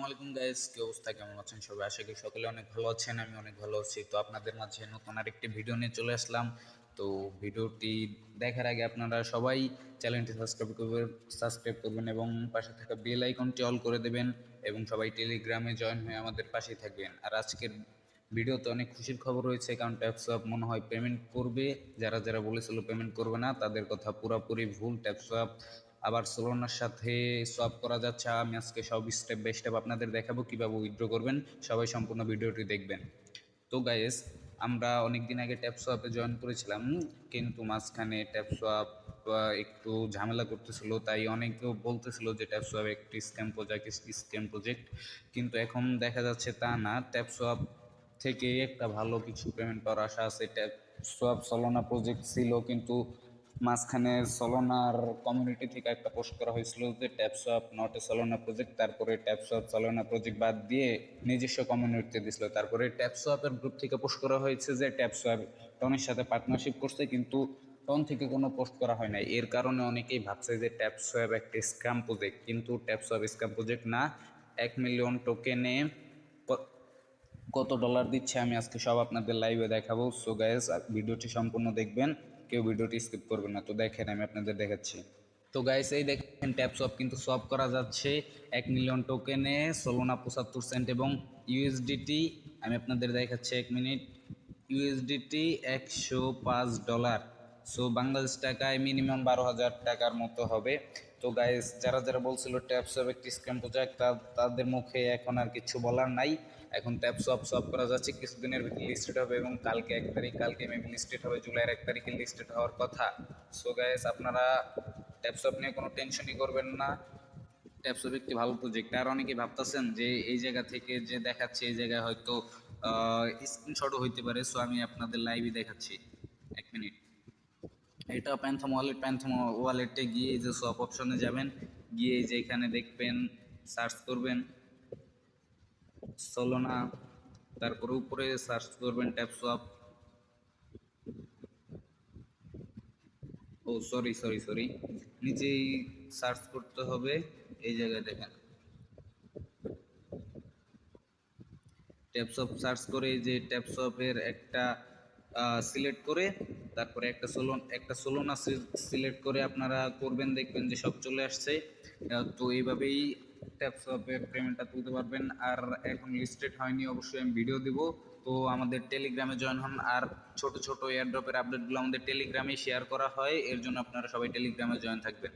আসসালামু আলাইকুম গাইস, কি অবস্থা, কেমন আছেন সবাই? আশা করি সকলে অনেক ভালো আছেন। আমি অনেক ভালো আছি। তো আপনাদের মাঝে নতুন আরেকটি ভিডিও নিয়ে চলে আসলাম। তো ভিডিওটি দেখার আগে আপনারা সবাই চ্যানেলটি সাবস্ক্রাইব করবেন এবং পাশে থাকা বেল আইকনটি অল করে দেবেন এবং সবাই টেলিগ্রামে জয়েন হয়ে আমাদের পাশেই থাকবেন। আর আজকের ভিডিওতে অনেক খুশির খবর রয়েছে, কারণ ট্যাপসোয়াপ মনে হয় পেমেন্ট করবে। যারা যারা বলেছিল পেমেন্ট করবে না, তাদের কথা পুরোপুরি ভুল। ট্যাপসোয়াপ আবার সোলোনার সাথে সোয়াপ করা যাচ্ছে। আমি আজকে সব স্টেপ বাই স্টেপ আপনাদের দেখাবো কীভাবে উইথড্র করবেন। সবাই সম্পূর্ণ ভিডিওটি দেখবেন। তো গাইস, আমরা অনেক দিন আগে ট্যাপসোয়াপে জয়েন করেছিলাম, কিন্তু মাঝখানে ট্যাপসোয়াপ একটু ঝামেলা করতেছিল, তাই অনেকেও বলতেছিল যে ট্যাপসোয়াপ একটি স্ক্যাম প্রজেক্ট। কিন্তু এখন দেখা যাচ্ছে তা না। ট্যাপসোয়াপ থেকে একটা ভালো কিছু পেমেন্ট পাওয়ার আশা আছে। ট্যাপসোয়াপ সলোনা প্রজেক্ট ছিল, কিন্তু মাঝখানে সলোনার কমিউনিটি থেকে একটা পোস্ট করা হয়েছিল যে ট্যাপসোয়াপ নট এ সলোনা প্রজেক্ট। তারপরে ট্যাপসোয়াপ সলোনা প্রজেক্ট বাদ দিয়ে নিজস্ব কমিউনিটিতে দিছিল। তারপরে ট্যাপসোয়াপের গ্রুপ থেকে পোস্ট করা হয়েছে যে ট্যাপসোয়াপ টনের সাথে পার্টনারশিপ করছে, কিন্তু টন থেকে কোনো পোস্ট করা হয় নাই। এর কারণে অনেকেই ভাবছে যে ট্যাপসোয়াপ একটা স্ক্যাম প্রজেক্ট, কিন্তু ট্যাপসোয়াপ স্ক্যাম প্রজেক্ট না। 1 মিলিয়ন টোকেনে কত ডলার দিচ্ছে আমি আজকে সব আপনাদের লাইভে দেখাবো। সো গাইস, ভিডিওটি সম্পূর্ণ দেখবেন, কেউ ভিডিওটি স্কিপ করবেন না। তো দেখেন, আমি আপনাদের দেখাচ্ছি। তো গাইস, এই দেখেন ট্যাপসপ কিন্তু সোয়াপ করা যাচ্ছে 1 মিলিয়ন টোকেনে সোলোনা 75 সেন্ট এবং ইউএসডিটি। আমি আপনাদের দেখাচ্ছি, 1 মিনিট। ইউএসডিটি $105। সো বাংলাদেশ টাকায় মিনিমাম 12,000 টাকার মতো হবে। তো গাইস, যারা যারা বলছিল ট্যাপসপ একটি স্ক্যাম প্রজেক্ট, তাদের মুখে এখন আর কিছু বলার নাই। এখন ট্যাপসপ সব করা যাচ্ছে, কিছুদিনের ভিতরে লিস্টেড হবে এবং কালকে 1 তারিখ, কালকে মেবি লিস্টেড হবে, জুলাইয়ের 1 তারিখে লিস্টেড হওয়ার কথা। সো গাইস, আপনারা ট্যাপসপ নিয়ে কোনো টেনশনই করবেন না। ট্যাপসপ একটি ভালো প্রজেক্ট। আর অনেকে ভাবতেছেন যে এই জায়গা থেকে যে দেখাচ্ছে, এই জায়গায় হয়তো স্ক্রিনশটও হইতে পারে। সো আমি আপনাদের লাইভই দেখাচ্ছি, 1 মিনিট। এটা প্যান্থম ওয়ালেটে গিয়ে যে সোয়াপ অপশনে যাবেন, গিয়ে যে এখানে দেখবেন সার্চ করবেন সোলোনা, তারপরে উপরে সার্চ করবেন ট্যাপসোয়াপ। ও সরি, নিচেই সার্চ করতে হবে। এই জায়গায় দেখেন ট্যাপসপ সার্চ করে, যে ট্যাপসপের একটা সিলেক্ট করে, তারপরে একটা সোলোনা সিলেক্ট করে আপনারা করবেন, দেখবেন যে সব চলে আসছে। তো এইভাবেই ট্যাপসপের পেমেন্টটা তুলতে পারবেন। আর এখন লিস্টেড হয়নি, অবশ্যই আমি ভিডিও দিব। তো আমাদের টেলিগ্রামে জয়েন হন। আর ছোট ছোট এয়ারড্রপের আপডেটগুলো আমাদের টেলিগ্রামেই শেয়ার করা হয়, এর জন্য আপনারা সবাই টেলিগ্রামে জয়েন থাকবেন।